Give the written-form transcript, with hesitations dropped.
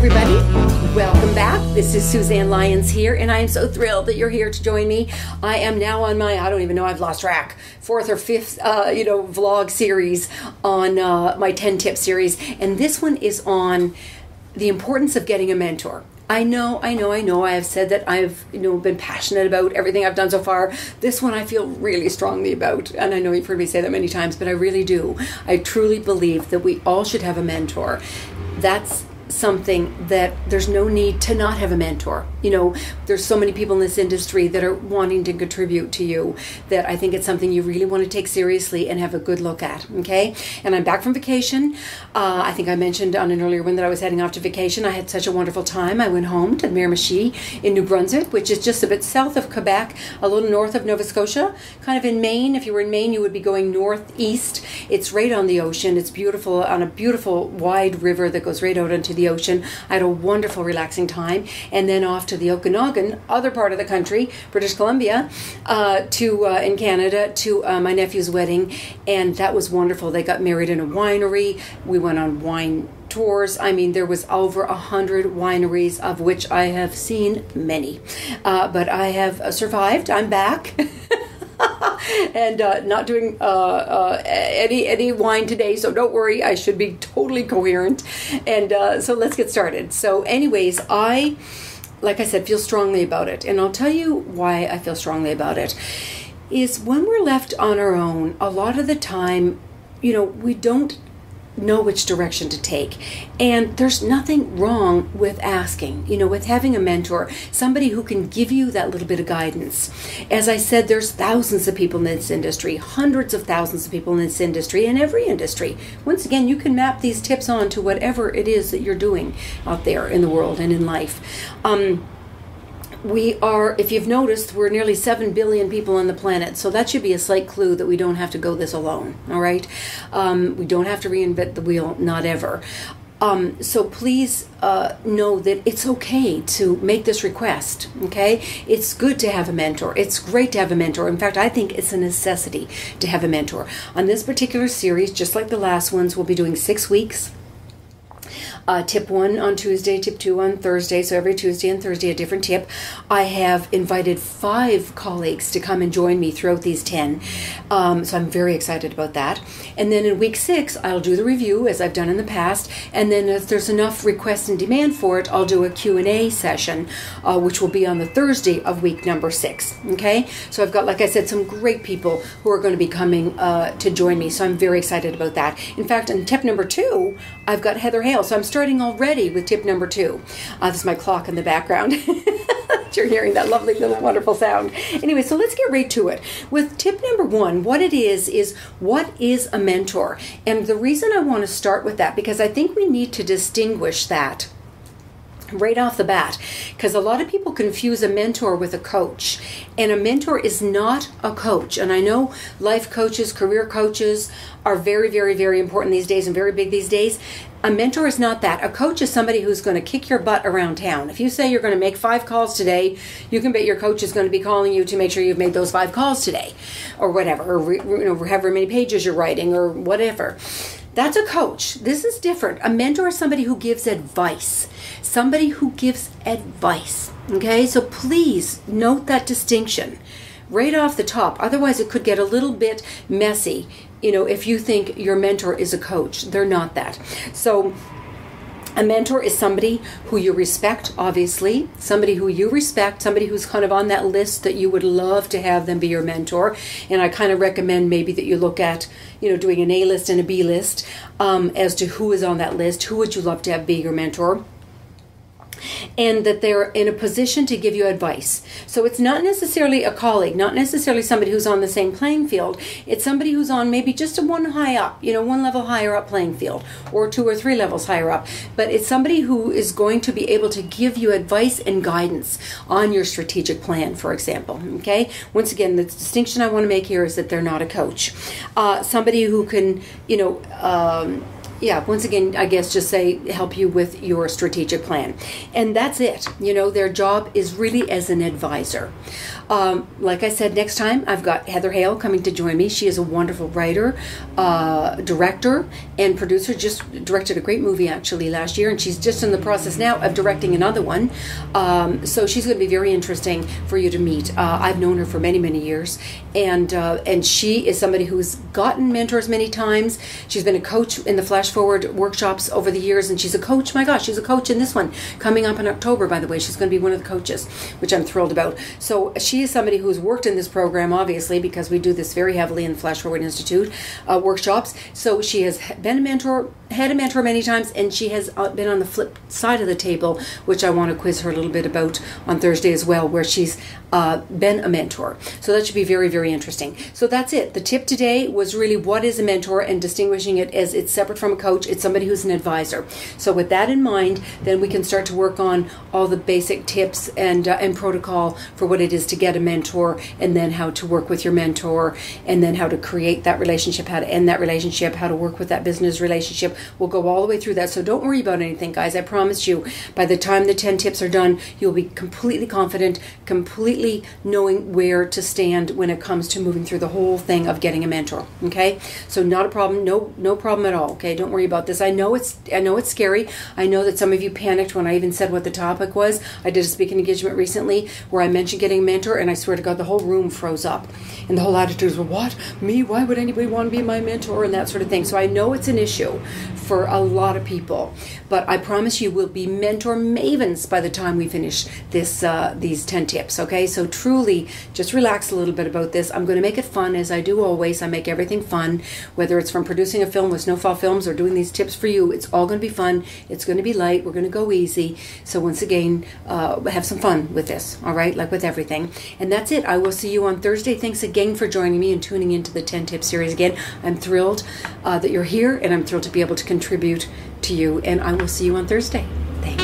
everybody, welcome back. This is Suzanne Lyons here, and I am so thrilled that you're here to join me. I am now on my, I don't even know, I've lost track, fourth or fifth, vlog series on my 10 tip series, and this one is on the importance of getting a mentor. I know. I have said that I've, been passionate about everything I've done so far. This one I feel really strongly about, and I know you've heard me say that many times, but I really do. I truly believe that we all should have a mentor. That's something that there's no need to not have a mentor. There's so many people in this industry that are wanting to contribute to you that I think it's something you really want to take seriously and have a good look at, okay? And I'm back from vacation. I think I mentioned on an earlier one that I was heading off to vacation. I had such a wonderful time. I went home to Miramichi in New Brunswick, which is just a bit south of Quebec, a little north of Nova Scotia, kind of in Maine. If you were in Maine, you would be going northeast. It's right on the ocean. It's beautiful, on a beautiful wide river that goes right out into the ocean. I had a wonderful, relaxing time. And then off to the Okanagan, other part of the country, British Columbia, in Canada, to my nephew's wedding. And that was wonderful. They got married in a winery. We went on wine tours. I mean, there was over 100 wineries, of which I have seen many. But I have survived. I'm back. And not doing any wine today, so don't worry, I should be totally coherent. And so let's get started. So anyways, like I said, feel strongly about it. And I'll tell you why I feel strongly about it. Is when we're left on our own, a lot of the time, we don't know which direction to take. And there's nothing wrong with asking, with having a mentor, somebody who can give you that little bit of guidance. As I said, there's thousands of people in this industry, hundreds of thousands of people in this industry, in every industry. Once again, you can map these tips on to whatever it is that you're doing out there in the world and in life. We are, if you've noticed, we're nearly 7 billion people on the planet, so that should be a slight clue that we don't have to go this alone, all right? We don't have to reinvent the wheel, not ever. So please know that it's okay to make this request, okay? It's good to have a mentor. It's great to have a mentor. In fact, I think it's a necessity to have a mentor. On this particular series, just like the last ones, we'll be doing 6 weeks. Tip 1 on Tuesday, tip 2 on Thursday, so every Tuesday and Thursday a different tip. I have invited 5 colleagues to come and join me throughout these 10, so I'm very excited about that. And then in week 6, I'll do the review as I've done in the past, and then if there's enough request and demand for it, I'll do a Q&A session, which will be on the Thursday of week number 6, okay? So I've got, like I said, some great people who are going to be coming to join me, so I'm very excited about that. In fact, in tip number 2, I've got Heather Hale, so I'm starting already with tip number 2. This is my clock in the background. You're hearing that lovely little wonderful sound. Anyway, so let's get right to it. With tip number 1, what it is what is a mentor? And the reason I want to start with that, because I think we need to distinguish that right off the bat, because a lot of people confuse a mentor with a coach, and a mentor is not a coach. And I know life coaches, career coaches are very, very, very important these days and very big these days. A mentor is not that. A coach is somebody who's going to kick your butt around town. If you say you're going to make 5 calls today, you can bet your coach is going to be calling you to make sure you've made those 5 calls today, or whatever, or however many pages you're writing, or whatever. That's a coach. This is different. A mentor is somebody who gives advice. Somebody who gives advice. Okay, so please note that distinction right off the top. Otherwise, it could get a little bit messy, if you think your mentor is a coach. They're not that. So a mentor is somebody who you respect, obviously, somebody who you respect, somebody who's kind of on that list that you would love to have them be your mentor. And I kind of recommend maybe that you look at, doing an A list and a B list as to who is on that list. Who would you love to have be your mentor? And that they're in a position to give you advice. So it's not necessarily a colleague, not necessarily somebody who's on the same playing field. It's somebody who's on maybe just a one high up, one level higher up playing field, or 2 or 3 levels higher up. But it's somebody who is going to be able to give you advice and guidance on your strategic plan, for example. Okay? Once again, the distinction I want to make here is that they're not a coach. Somebody who can, Yeah, once again, I guess just say help you with your strategic plan. And that's it. You know, their job is really as an advisor. Like I said, next time I've got Heather Hale coming to join me. She is a wonderful writer, director, and producer. Just directed a great movie actually last year, and she's just in the process now of directing another one. So she's going to be very interesting for you to meet. I've known her for many, many years, and she is somebody who's gotten mentors many times. She's been a coach in the Flash Forward workshops over the years, and she's a coach. My gosh, she's a coach in this one coming up in October, by the way. She's going to be one of the coaches, which I'm thrilled about. So she is somebody who's worked in this program, obviously, because we do this very heavily in the Flash Forward Institute workshops. So she has been a mentor, had a mentor many times, and she has been on the flip side of the table, which I want to quiz her a little bit about on Thursday as well, where she's been a mentor. So that should be very, very interesting. So that's it. The tip today was really what is a mentor and distinguishing it as it's separate from a coach. It's somebody who's an advisor. So with that in mind, then we can start to work on all the basic tips and protocol for what it is to get a mentor, and then how to work with your mentor, and then how to create that relationship, how to end that relationship, how to work with that business relationship. We'll go all the way through that. So don't worry about anything, guys. I promise you, by the time the 10 tips are done, you'll be completely confident, completely knowing where to stand when it comes to moving through the whole thing of getting a mentor. Okay? So not a problem, no problem at all. Okay? Don't worry about this. I know it's scary. I know that some of you panicked when I even said what the topic was. I did a speaking engagement recently where I mentioned getting a mentor, and I swear to God, the whole room froze up. And the whole attitude was, what? Me? Why would anybody want to be my mentor? And that sort of thing. So I know it's an issue for a lot of people. But I promise you we'll be mentor mavens by the time we finish this these 10 tips, okay? So truly, just relax a little bit about this. I'm going to make it fun, as I do always. I make everything fun, whether it's from producing a film with Snowfall Films or doing these tips for you. It's all going to be fun. It's going to be light. We're going to go easy. So once again, have some fun with this, all right? Like with everything. And that's it. I will see you on Thursday. Thanks again for joining me and tuning into the 10 Tip series again. I'm thrilled that you're here, and I'm thrilled to be able to contribute to you. And I will see you on Thursday. Thanks.